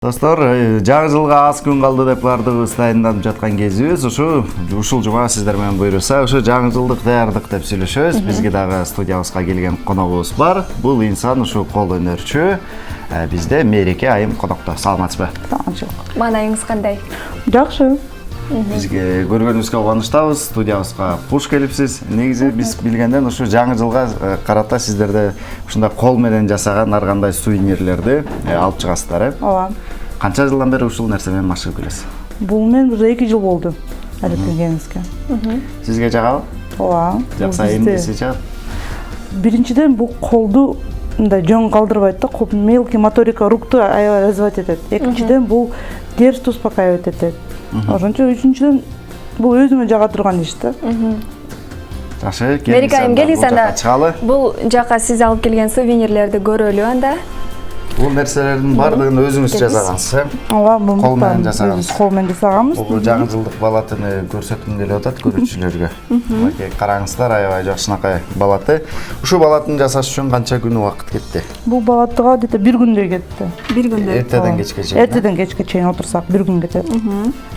Достор, жаңы жылга аз күн калды деп бардыгыбыз дайындап жаткан кезибиз. Ушул жума сиздер менен буйруса, жаңы жылдык даярдык деп сүйлөшөбүз. Бизге дагы студиябызга келген коногубуз бар. Бул инсан кол өнөрчү. Бизде Мереке айым конокто. Саламатсызбы? Маанайыңыз кандай? Жакшы. Бизге көргөнүбүзгө кубанычтабыз. Студиябызга куш келипсиз. Негизи биз билгенден жаңы жылга карата сиздерде ушундай кол менен жасаган ар кандай сувенирлерди алып чыгасыздар, Ооба. Канча жылдан бери ушул нерсе менен машыгып келесиз? Бул мен уже 2 жыл болду. Алектенгенибизге. Сизге жагабы? Ооба. Жакса, эмнеси жагат? Биринчиден бул колду мындай жөн калдырбайт да, мелкий моторика рукту аябай развивать этет. Экинчиден бул терсти успокаивать этет. Ошончо үчүнчүдөн бул өзүмө жага турган иш да. Жакшы, Мереке айым келиңиз анда. чыгалы. Бул жака сиз алып келген сувенирлерди көрөлү анда. Бул нерселердин бардыгын өзүңүз жасагансыз, Ооба, бул Кол менен жасаганбыз. Кол менен жасаганбыз. Бул жаңы жылдык балатыны көрсөткүм келип атат көрүүчүлөргө. Мынакей караңыздар, аябай жакшынакай балаты. Ушул балатын жасаш үчүн канча күн убакыт кетти? Бул балатыга где-то 1 күндөй кетти. 1 күндө. Эртеден кечке чейин. Эртеден кечке чейин отурсак 1 күн кетет.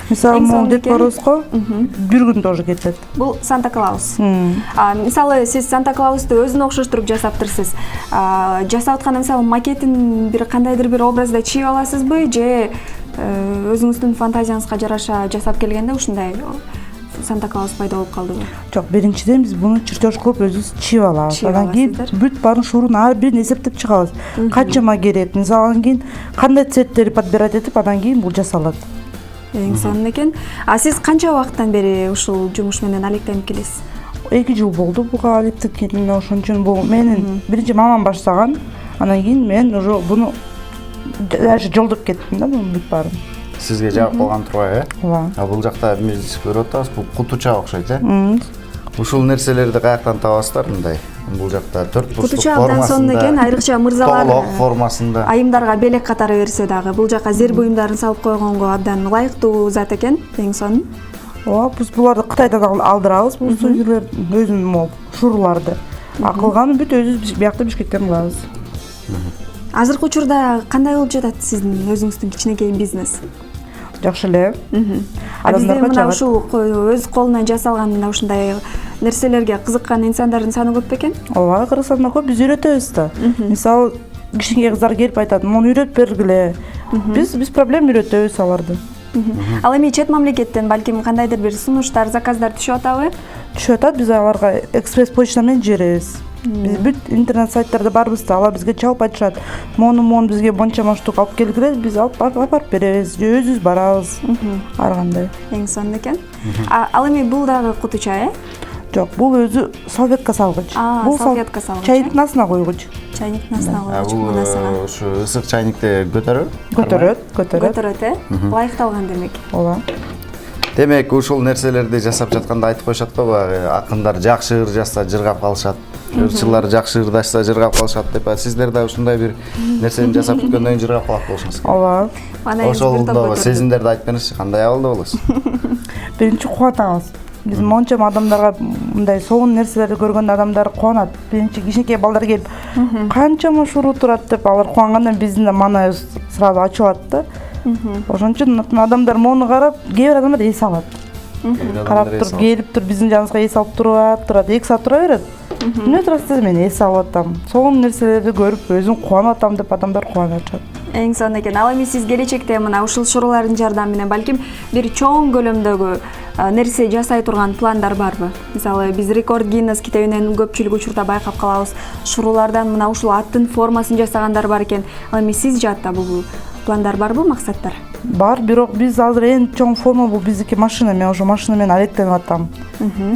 Мисалы, могу дед Морозго 1 күн тоже кетет. Бул Санта Клаус. Мисалы, сиз Санта Клаусту өзүнө окшоштуруп жасаптырсыз. Жасап атканда мисалы макетин бир кандайдыр бир образда чийип аласызбы же өзүңүздүн фантазияңызга жараша жасап келгенде ушундай Санта Клаус пайда болуп калдыбы? Жок, биринчиден биз буну чертеж кылып өзүбүз чийип алабыз. Андан кийин бүт баарын шуурун ар бирин эсептеп чыгабыз. Канчама керек, мисалы андан кийин кандай цветтери подбирать этип, андан кийин бул жасалат. Эң сонун экен. Сиз канча убакыттан бери ушул жумуш менен алектенип келесиз? 2 жыл болду буга алектенгениме. Ошон үчүн бул менин биринчи мамам баштаган. Андан кийин мен уже буну даже жолдоп кеттим да, буну бүт баарын. Сизге жагып калган турбайбы, Ооба. Бул жакта биз көрүп атабыз, бул кутуча окшойт, Ушул нерселерди каяктан табасыздар мындай? Бул жакта 4 бурчтук Кутуча абдан сонун экен, айрыкча мырзалар толок формасында. Айымдарга белек катары берсе дагы, бул жака зер буюмдарын салып койгонго абдан ылайыктуу зат экен, эң сонун. Ооба, биз буларды Кытайдан алдырабыз, бул сувенирлер өзүнүн могу шууруларды. Калганын бүт өзүбүз биякта Бишкектен кылабыз. Азыркы учурда кандай болуп жатат сиздин өзүңүздүн кичинекей бизнес? Жакшы эле. Бизде мына ушул өз колунан жасалган мына ушундай нерселерге кызыккан инсандардын саны көп бекен? Ооба, Кыргызстанда көп, биз үйрөтөбүз да. Мисалы, кичинекей кыздар келип айтат, "Муну үйрөтүп бергиле." Биз проблем үйрөтөбүз аларды. Ал эми чет мамлекеттен балким кандайдыр бир сунуштар, заказдар түшүп атабы? Түшүп атат, биз аларга экспресс почта менен жиберебиз. Биз бүт интернет сайттарда барбыз да, алар бизге чалып айтышат. Мону бизге монча маштук алып келгиле, биз алып беребиз, же өзүбүз барабыз. Ар кандай. Эң сонун экен. Ал эми бул дагы кутуча, Жок, бул өзү салфетка салгыч. Бул салфетка салгыч. Чайдын астына койгуч. Чайниктин астына койгуч Бул ушу ысык чайникти көтөрөбү? Көтөрөт. Ылайыкталган демек. Ооба. Демек, ушул нерселерди жасап жатканда айтып коюшат го, акындар жакшы ыр жазса жыргап калышат, ырчылар жакшы ырдашса жыргап калышат деп. Сиздер да ушундай бир нерсени жасап бүткөндөн кийин жыргап калат болушуңуз керек. Ооба. Ошол сезимдерди айтып бериңизчи, кандай абалда болосуз? Биринчи кубанабыз. Биз монча адамдарга мындай сонун нерселерди көргөндө адамдар кубанат. Биринчи кичинекей балдар келип, канчама шуруу турат деп алар кубангандан биздин да маанайыбыз сразу ачылат да. Ошон үчүн адамдар мону карап, кээ бир адамдар эс алат. Карап туруп, келип туруп биздин жаныбызга эс алып турат, 2 саат тура берет. Эмне турасыз, мен эс алып атам. Сонун нерселерди көрүп, өзүм кубанып атам деп адамдар кубанып атышат. Эң сонун экен. Ал эми сиз келечекте мына ушул шуруулардын жардамы менен балким бир чоң көлөмдөгү нерсе жасай турган пландар барбы? Мисалы, биз рекорд Гиннес китебинен көпчүлүк учурда байкап калабыз. Шуруулардан мына ушул аттын формасын жасагандар бар экен. Ал эми сиз жаатта бул пландар барбы, максаттар? Бар, бирок биз азыр эң чоң форма бул биздики машина. Мен ошо машина менен алектенип атам.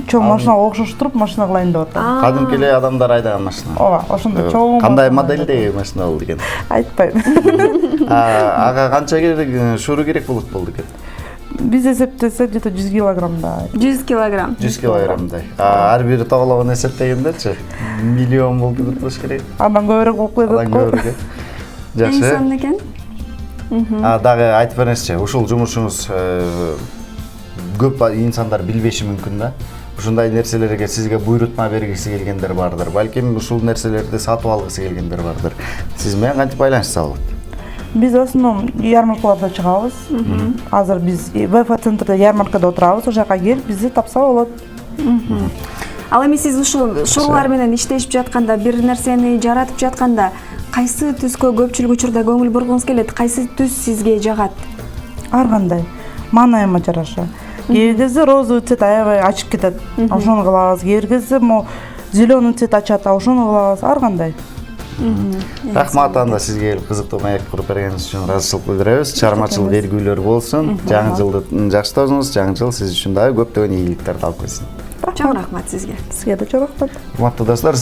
Чоң машинага окшоштуруп машина кылайын деп атам. Кадимки эле адамдар айдаган машина. Ооба, ошондой чоң. Кандай модельдеги машина болду экен? Айтпайм. Ага канча керек, шуру керек болду экен? Биз эсептесек где-то 100 килограммдай. 100 килограмм. 100 килограммдай. Ар бир тогологун эсептегендечи, миллион болду деп болуш керек. Андан көбүрөөк болуп кетет го. Жакшы. Эң сонун экен. Дагы айтып бериңизчи, ушул жумушуңуз көп инсандар билбеши мүмкүн да. Ушундай нерселерге сизге буйрутма бергиси келгендер бардыр. Балким ушул нерселерди сатып алгысы келгендер бардыр. Сиз менен кантип байланышса болот? Биз в основном ярмаркаларда чыгабыз. Азыр биз ВФ центрде ярмаркада отурабыз. Ошол жака келип бизди тапса болот. Ал эми сиз ушул шорулар менен иштешип жатканда, бир нерсени жаратып жатканда, кайсы түскө көпчүлүк учурда көңүл бургуңуз келет? Кайсы түс сизге жагат? Ар кандай маанайыма жараша. Кээ бир кезде розовый цвет аябай ачып кетет. Ошону кылабыз. Кээ бир кезде зеленый цвет ачат, ошону кылабыз. Ар кандай. Рахмат анда сизге келип кызыктуу маек куруп бергениңиз үчүн ыраазычылык билдиребиз. Чыгармачыл белгилөр болсун. Жаңы жылды жакшы тоозуңуз, жаңы жыл сиз үчүн дагы көптөгөн ийгиликтерди алып келсин. Чоң рахмат сизге. Сизге да чоң рахмат. Урматтуу достор, сиздер